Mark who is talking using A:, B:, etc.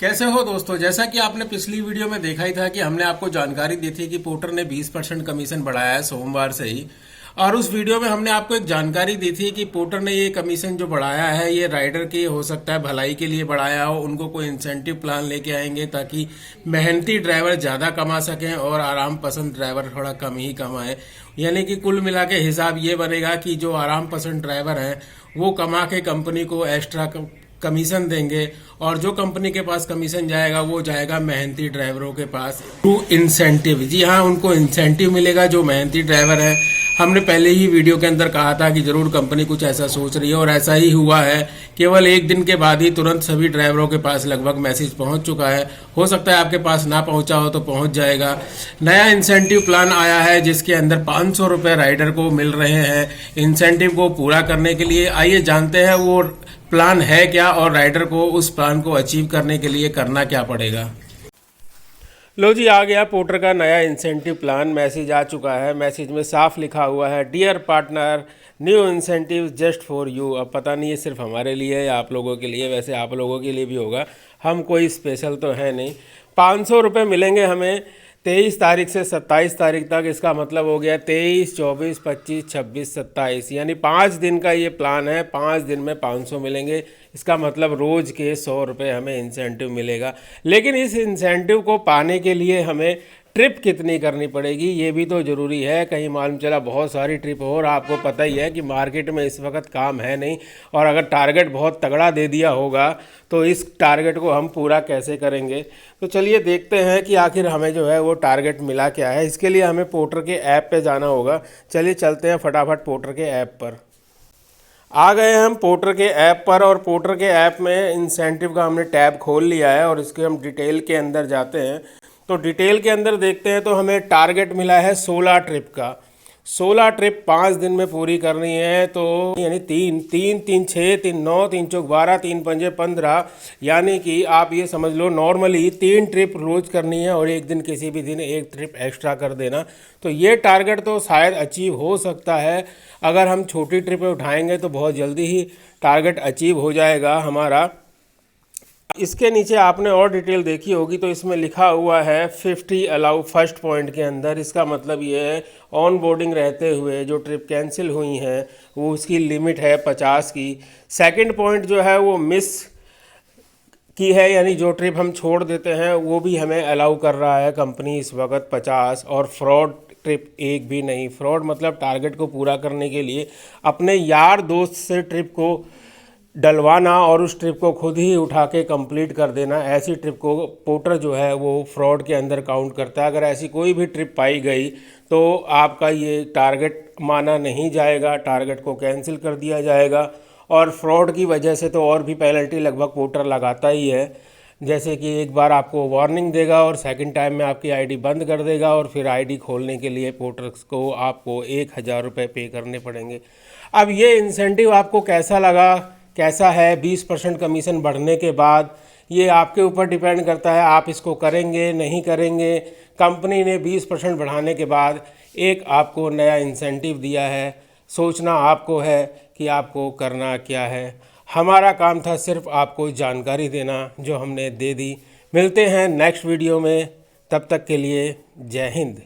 A: कैसे हो दोस्तों। जैसा कि आपने पिछली वीडियो में देखा ही था कि हमने आपको जानकारी दी थी कि पोर्टर ने 20% कमीशन बढ़ाया है सोमवार से ही। और उस वीडियो में हमने आपको एक जानकारी दी थी कि पोर्टर ने ये कमीशन जो बढ़ाया है ये राइडर की हो सकता है भलाई के लिए बढ़ाया हो। उनको कोई इंसेंटिव प्लान लेके आएंगे ताकि मेहनती ड्राइवर ज़्यादा कमा सकें और आराम पसंद ड्राइवर थोड़ा कम ही कमाए। यानी कि कुल मिला के हिसाब ये बनेगा कि जो आराम पसंद ड्राइवर हैं वो कमा के कंपनी को एक्स्ट्रा कमीशन देंगे और जो कंपनी के पास कमीशन जाएगा वो जाएगा मेहनती ड्राइवरों के पास टू इंसेंटिव। जी हाँ, उनको इंसेंटिव मिलेगा जो मेहनती ड्राइवर है। हमने पहले ही वीडियो के अंदर कहा था कि जरूर कंपनी कुछ ऐसा सोच रही है और ऐसा ही हुआ है। केवल एक दिन के बाद ही तुरंत सभी ड्राइवरों के पास लगभग मैसेज पहुंच चुका है। हो सकता है आपके पास ना पहुंचा हो तो पहुंच जाएगा। नया इंसेंटिव प्लान आया है जिसके अंदर 500 रुपये राइडर को मिल रहे हैं इंसेंटिव को पूरा करने के लिए। आइए जानते हैं वो प्लान है क्या और राइडर को उस प्लान को अचीव करने के लिए करना क्या पड़ेगा। लो जी, आ गया पोर्टर का नया इंसेंटिव प्लान। मैसेज आ चुका है। मैसेज में साफ लिखा हुआ है, dear partner, new incentive just for you. अब पता नहीं ये सिर्फ हमारे लिए है या आप लोगों के लिए, वैसे आप लोगों के लिए भी होगा, हम कोई स्पेशल तो है नहीं। 500 रुपये मिलेंगे हमें 23 तारीख से 27 तारीख तक। इसका मतलब हो गया 23, 24, 25, 26, 27, यानी 5 दिन का ये प्लान है। 5 दिन में 500 मिलेंगे। इसका मतलब रोज़ के 100 रुपये हमें इंसेंटिव मिलेगा। लेकिन इस इंसेंटिव को पाने के लिए हमें ट्रिप कितनी करनी पड़ेगी ये भी तो ज़रूरी है। कहीं मालूम चला बहुत सारी ट्रिप हो और आपको पता ही है कि मार्केट में इस वक्त काम है नहीं, और अगर टारगेट बहुत तगड़ा दे दिया होगा तो इस टारगेट को हम पूरा कैसे करेंगे। तो चलिए देखते हैं कि आखिर हमें जो है वो टारगेट मिला क्या है। इसके लिए हमें पोर्टर के ऐप पे जाना होगा। चलिए चलते हैं फटाफट पोर्टर के ऐप पर। आ गए हम पोर्टर के ऐप पर और पोर्टर के ऐप में इंसेंटिव का हमने टैब खोल लिया है और इसके हम डिटेल के अंदर जाते हैं। तो डिटेल के अंदर देखते हैं तो हमें टारगेट मिला है 16 ट्रिप का। 16 ट्रिप 5 दिन में पूरी करनी है। तो यानी 3 3 3 6 3 9 3 चौक 12 3 पंजे 15, यानी कि आप ये समझ लो नॉर्मली 3 ट्रिप रोज़ करनी है और एक दिन किसी भी दिन एक ट्रिप एक्स्ट्रा कर देना। तो ये टारगेट तो शायद अचीव हो सकता है। अगर हम छोटी ट्रिप उठाएंगे तो बहुत जल्दी ही टारगेट अचीव हो जाएगा हमारा। इसके नीचे आपने और डिटेल देखी होगी तो इसमें लिखा हुआ है 50 अलाउ फर्स्ट पॉइंट के अंदर। इसका मतलब ये है ऑन बोर्डिंग रहते हुए जो ट्रिप कैंसिल हुई हैं वो उसकी लिमिट है 50 की। सेकंड पॉइंट जो है वो मिस की है, यानी जो ट्रिप हम छोड़ देते हैं वो भी हमें अलाउ कर रहा है कंपनी इस वक्त 50। और फ्रॉड ट्रिप एक भी नहीं। फ्रॉड मतलब टारगेट को पूरा करने के लिए अपने यार दोस्त से ट्रिप को डलवाना और उस ट्रिप को खुद ही उठा के कंप्लीट कर देना। ऐसी ट्रिप को पोर्टर जो है वो फ्रॉड के अंदर काउंट करता है। अगर ऐसी कोई भी ट्रिप पाई गई तो आपका ये टारगेट माना नहीं जाएगा, टारगेट को कैंसिल कर दिया जाएगा। और फ्रॉड की वजह से तो और भी पेनल्टी लगभग पोर्टर लगाता ही है। जैसे कि एक बार आपको वार्निंग देगा और सेकंड टाइम में आपकी आईडी बंद कर देगा और फिर आईडी खोलने के लिए पोर्टर्स को आपको 1000 रुपये पे करने पड़ेंगे। अब ये इंसेंटिव आपको कैसा लगा, कैसा है 20% कमीशन बढ़ने के बाद, ये आपके ऊपर डिपेंड करता है। आप इसको करेंगे नहीं करेंगे। कंपनी ने 20% बढ़ाने के बाद एक आपको नया इंसेंटिव दिया है। सोचना आपको है कि आपको करना क्या है। हमारा काम था सिर्फ आपको जानकारी देना जो हमने दे दी। मिलते हैं नेक्स्ट वीडियो में, तब तक के लिए जय हिंद।